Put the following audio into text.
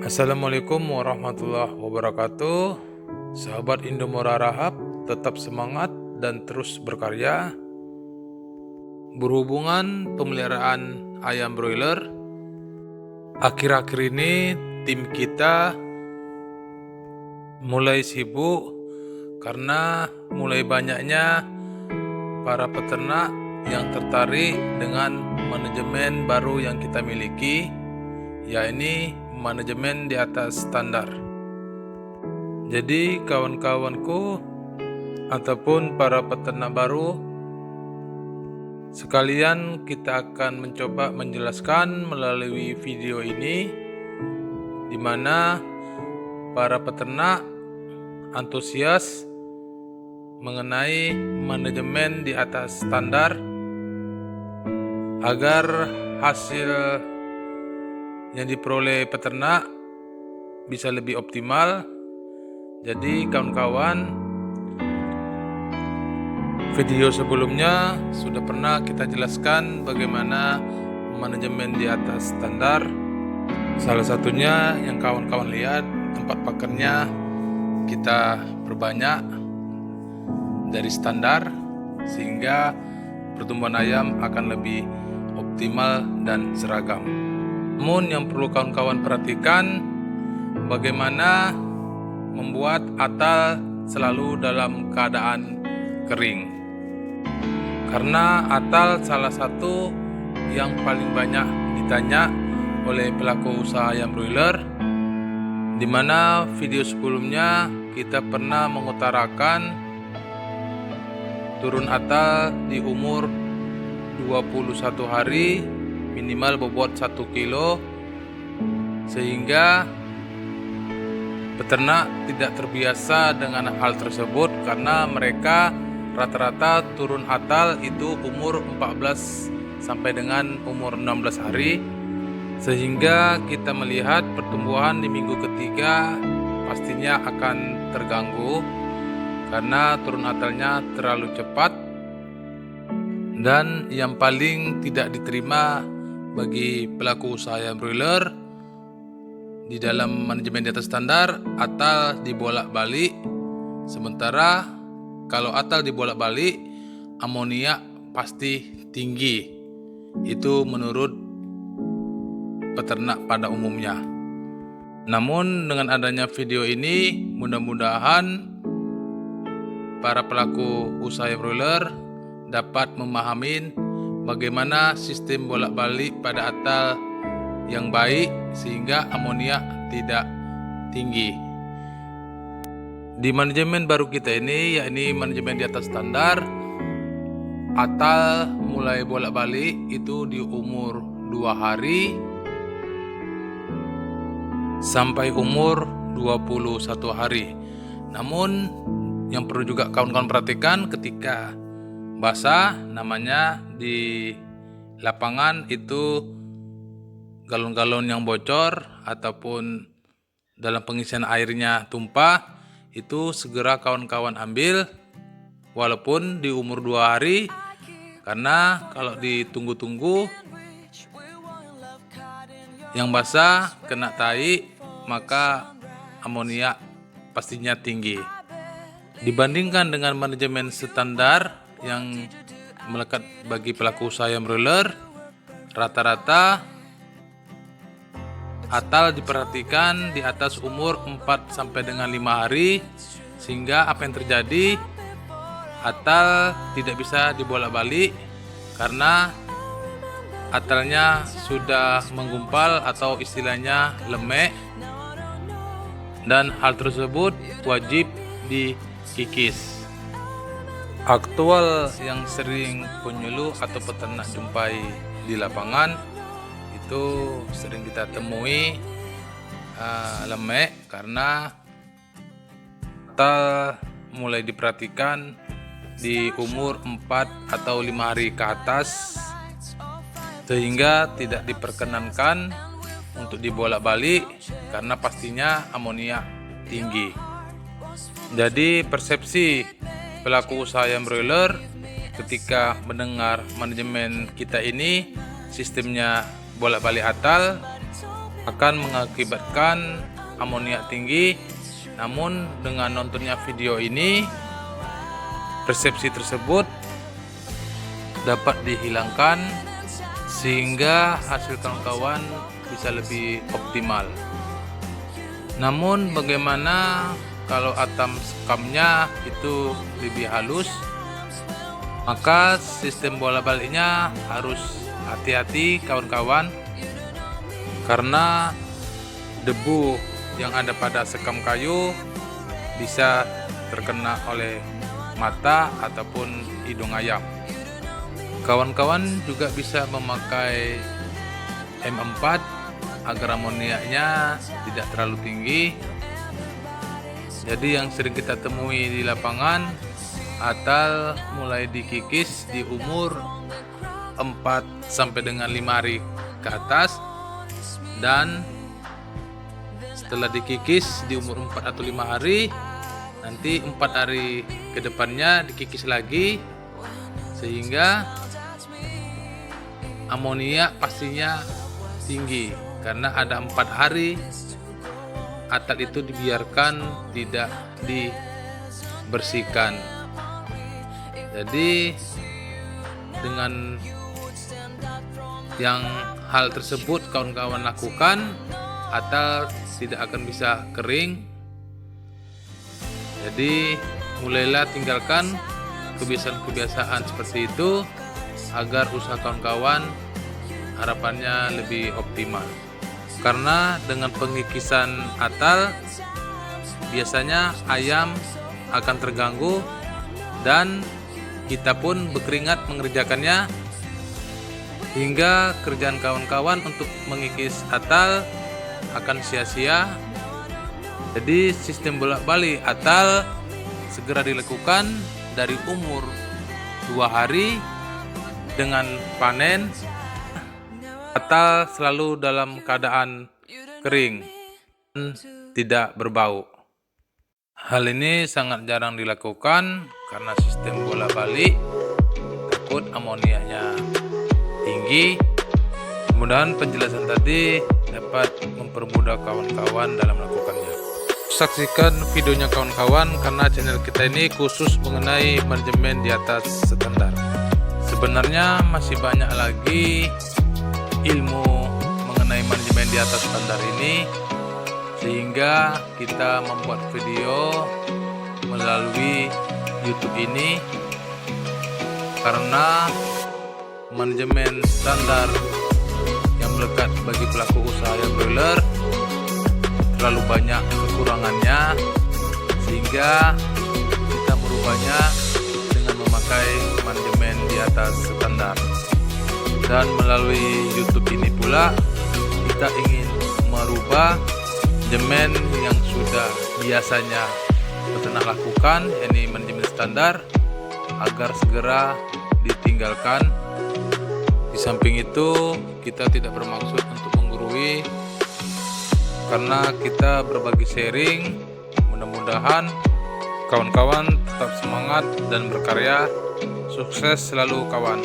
Assalamualaikum warahmatullahi wabarakatuh. Sahabat Indomora Rahab, tetap semangat dan terus berkarya. Berhubungan pemeliharaan ayam broiler, akhir-akhir ini tim kita mulai sibuk karena mulai banyaknya para peternak yang tertarik dengan manajemen baru yang kita miliki, yakni manajemen di atas standar. Jadi kawan-kawanku ataupun para peternak baru sekalian, kita akan mencoba menjelaskan melalui video ini, di mana para peternak antusias mengenai manajemen di atas standar agar hasil yang diperoleh peternak bisa lebih optimal. Jadi kawan-kawan, video sebelumnya sudah pernah kita jelaskan bagaimana manajemen di atas standar. Salah satunya yang kawan-kawan lihat, tempat pakannya kita perbanyak dari standar sehingga pertumbuhan ayam akan lebih optimal dan seragam. Namun yang perlu kawan-kawan perhatikan, bagaimana membuat atal selalu dalam keadaan kering. Karena atal salah satu yang paling banyak ditanya oleh pelaku usaha ayam broiler, di mana video sebelumnya kita pernah mengutarakan turun atal di umur 21 hari minimal bobot 1 kilo, sehingga peternak tidak terbiasa dengan hal tersebut karena mereka rata-rata turun atal itu umur 14 sampai dengan umur 16 hari, sehingga kita melihat pertumbuhan di minggu ketiga pastinya akan terganggu karena turun atalnya terlalu cepat. Dan yang paling tidak diterima bagi pelaku usaha ayam broiler di dalam manajemen di atas standar, atal dibolak-balik. Sementara kalau atal dibolak-balik, amonia pasti tinggi. Itu menurut peternak pada umumnya. Namun dengan adanya video ini, mudah-mudahan para pelaku usaha ayam broiler dapat memahami bagaimana sistem bolak-balik pada atal yang baik sehingga amonia tidak tinggi. Di manajemen baru kita ini, yakni manajemen di atas standar, atal mulai bolak-balik itu di umur 2 hari sampai umur 21 hari. Namun yang perlu juga kawan-kawan perhatikan, ketika basah, namanya di lapangan itu galon-galon yang bocor ataupun dalam pengisian airnya tumpah, itu segera kawan-kawan ambil walaupun di umur 2 hari, karena kalau ditunggu-tunggu yang basah kena tai, maka amonia pastinya tinggi. Dibandingkan dengan manajemen standar yang melekat bagi pelaku usaha ayam broiler, rata-rata atal diperhatikan di atas umur 4 sampai dengan 5 hari, sehingga apa yang terjadi, atal tidak bisa dibolak-balik karena atalnya sudah menggumpal atau istilahnya lemek, dan hal tersebut wajib dikikis. Aktual yang sering penyuluh atau peternak jumpai di lapangan itu sering kita temui lemek karena atal mulai diperhatikan di umur 4 atau 5 hari ke atas, sehingga tidak diperkenankan untuk dibolak-balik karena pastinya amonia tinggi. Jadi persepsi pelaku usaha ayam broiler ketika mendengar manajemen kita ini sistemnya bolak-balik atal, akan mengakibatkan amoniak tinggi. Namun dengan nontonnya video ini, persepsi tersebut dapat dihilangkan sehingga hasil kawan-kawan bisa lebih optimal. Namun bagaimana kalau atam sekamnya itu lebih halus? Maka sistem bola baliknya harus hati-hati kawan-kawan, karena debu yang ada pada sekam kayu bisa terkena oleh mata ataupun hidung ayam. Kawan-kawan juga bisa memakai M4 agar amoniaknya tidak terlalu tinggi. Jadi yang sering kita temui di lapangan, atal mulai dikikis di umur 4 sampai dengan 5 hari ke atas, dan setelah dikikis di umur 4 atau 5 hari, nanti 4 hari ke depannya dikikis lagi, sehingga amoniak pastinya tinggi karena ada 4 hari atal itu dibiarkan tidak dibersihkan. Jadi dengan yang hal tersebut kawan-kawan lakukan, atal tidak akan bisa kering. Jadi mulailah tinggalkan kebiasaan-kebiasaan seperti itu agar usaha kawan-kawan harapannya lebih optimal. Karena dengan pengikisan atal biasanya ayam akan terganggu dan kita pun berkeringat mengerjakannya, hingga kerjaan kawan-kawan untuk mengikis atal akan sia-sia. Jadi sistem bolak-balik atal segera dilakukan dari umur 2 hari. Dengan panen, atal selalu dalam keadaan kering dan tidak berbau. Hal ini sangat jarang dilakukan karena sistem bolak-balik takut amoniaknya tinggi. Mudah-mudahan penjelasan tadi dapat mempermudah kawan-kawan dalam melakukannya. Saksikan videonya kawan-kawan, karena channel kita ini khusus mengenai manajemen di atas standar. Sebenarnya masih banyak lagi ilmu mengenai manajemen di atas standar ini, sehingga kita membuat video melalui YouTube ini, karena manajemen standar yang melekat bagi pelaku usaha ayam broiler terlalu banyak kekurangannya, sehingga kita merubahnya dengan memakai manajemen di atas standar. Dan melalui YouTube ini pula kita ingin merubah manajemen yang sudah biasanya peternak lakukan, yakni manajemen standar, agar segera ditinggalkan. Di samping itu, kita tidak bermaksud untuk menggurui, karena kita berbagi sharing. Mudah-mudahan kawan-kawan tetap semangat dan berkarya. Sukses selalu kawan.